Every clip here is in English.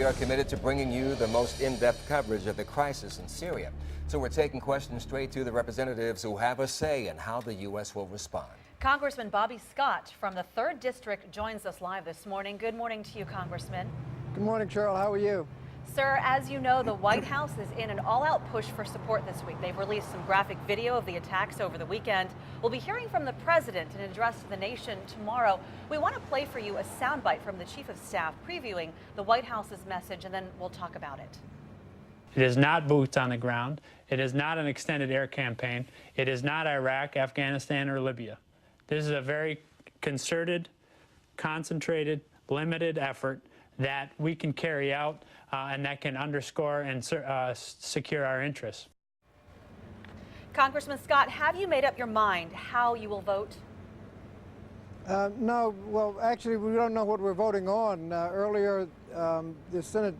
we are committed to bringing you the most in-depth coverage of the crisis in Syria. So we're taking questions straight to the representatives who have a say in how the U.S. will respond. Congressman Bobby Scott from the 3rd District joins us live this morning. Good morning to you, Congressman. Good morning, Cheryl. How are you? Sir, as you know, the White House is in an all-out push for support this week. They've released some graphic video of the attacks over the weekend. We'll be hearing from the president in an address to the nation tomorrow. We want to play for you a soundbite from the Chief of Staff previewing the White House's message, and then we'll talk about it. It is not boots on the ground. It is not an extended air campaign. It is not Iraq, Afghanistan, or Libya. This is a very concerted, concentrated, limited effort that we can carry out and that can underscore and secure our interests. Congressman Scott, have you made up your mind how you will vote? No, well, actually, we don't know what we're voting on. Earlier, the Senate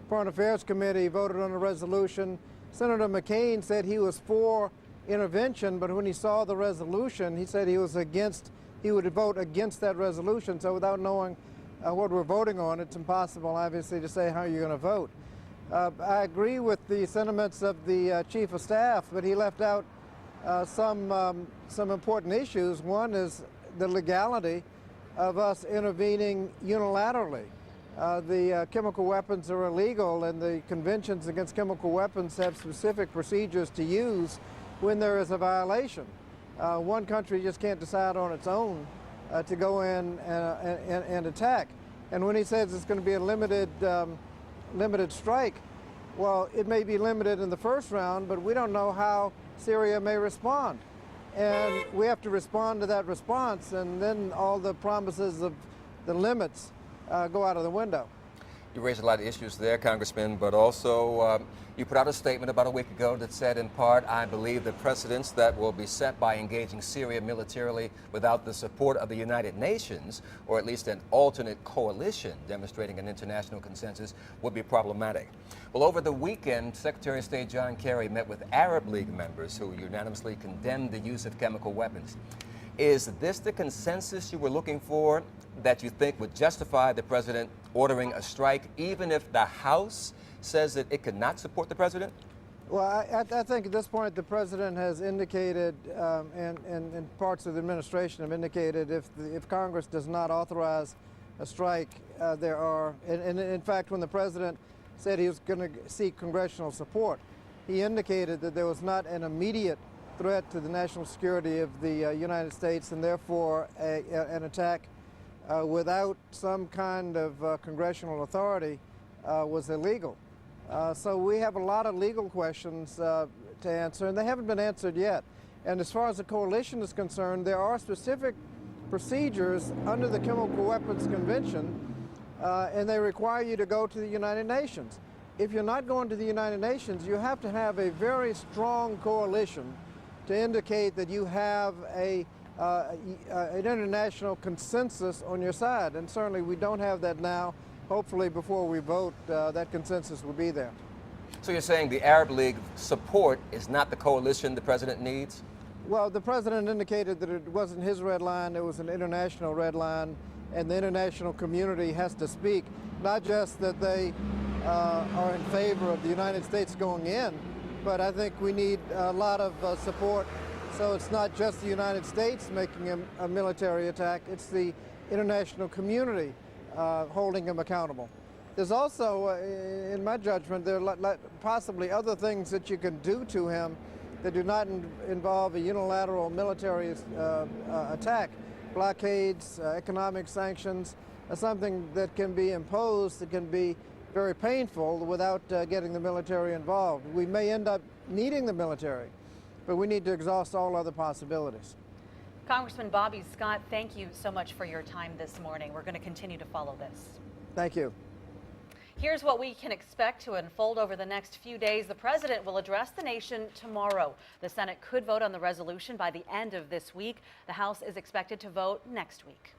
Foreign Affairs Committee voted on a resolution. Senator McCain said he was for intervention, but when he saw the resolution, he said he would vote against that resolution. So without knowing what we're voting on, it's impossible, obviously, to say how you're going to vote. I agree with the sentiments of the Chief of Staff, but he left out some important issues. One is the legality of us intervening unilaterally. The chemical weapons are illegal, and the conventions against chemical weapons have specific procedures to use when there is a violation. One country just can't decide on its own to go in and attack. And when he says it's going to be a limited strike, well, it may be limited in the first round, but we don't know how Syria may respond. And we have to respond to that response, and then all the promises of the limits go out of the window. You raised a lot of issues there, Congressman, but also you put out a statement about a week ago that said, in part, I believe the precedents that will be set by engaging Syria militarily without the support of the United Nations, or at least an alternate coalition demonstrating an international consensus, would be problematic. Well, over the weekend, Secretary of State John Kerry met with Arab League members who unanimously condemned the use of chemical weapons. Is this the consensus you were looking for, that you think would justify the president ordering a strike, even if the House says that it could not support the president? Well, I think at this point the president has indicated, and parts of the administration have indicated, if Congress does not authorize a strike, there are, and in fact, when the president said he was going to seek congressional support, he indicated that there was not an immediate threat to the national security of the United States, and therefore an attack without some kind of congressional authority was illegal. So we have a lot of legal questions to answer, and they haven't been answered yet. And as far as the coalition is concerned, there are specific procedures under the Chemical Weapons Convention, and they require you to go to the United Nations. If you're not going to the United Nations, you have to have a very strong coalition to indicate that you have an international consensus on your side. And certainly we don't have that now. Hopefully before we vote, that consensus will be there. So you're saying the Arab League support is not the coalition the president needs? Well, the president indicated that it wasn't his red line, it was an international red line, and the international community has to speak, not just that they are in favor of the United States going in, but I think we need a lot of support. So it's not just the United States making a military attack, it's the international community holding him accountable. There's also, in my judgment, there are possibly other things that you can do to him that do not involve a unilateral military attack. Blockades, economic sanctions, something that can be imposed, that can be very painful without getting the military involved. We may end up needing the military, but we need to exhaust all other possibilities. Congressman Bobby Scott, thank you so much for your time this morning. We're going to continue to follow this. Thank you. Here's what we can expect to unfold over the next few days. The president will address the nation tomorrow. The Senate could vote on the resolution by the end of this week. The House is expected to vote next week.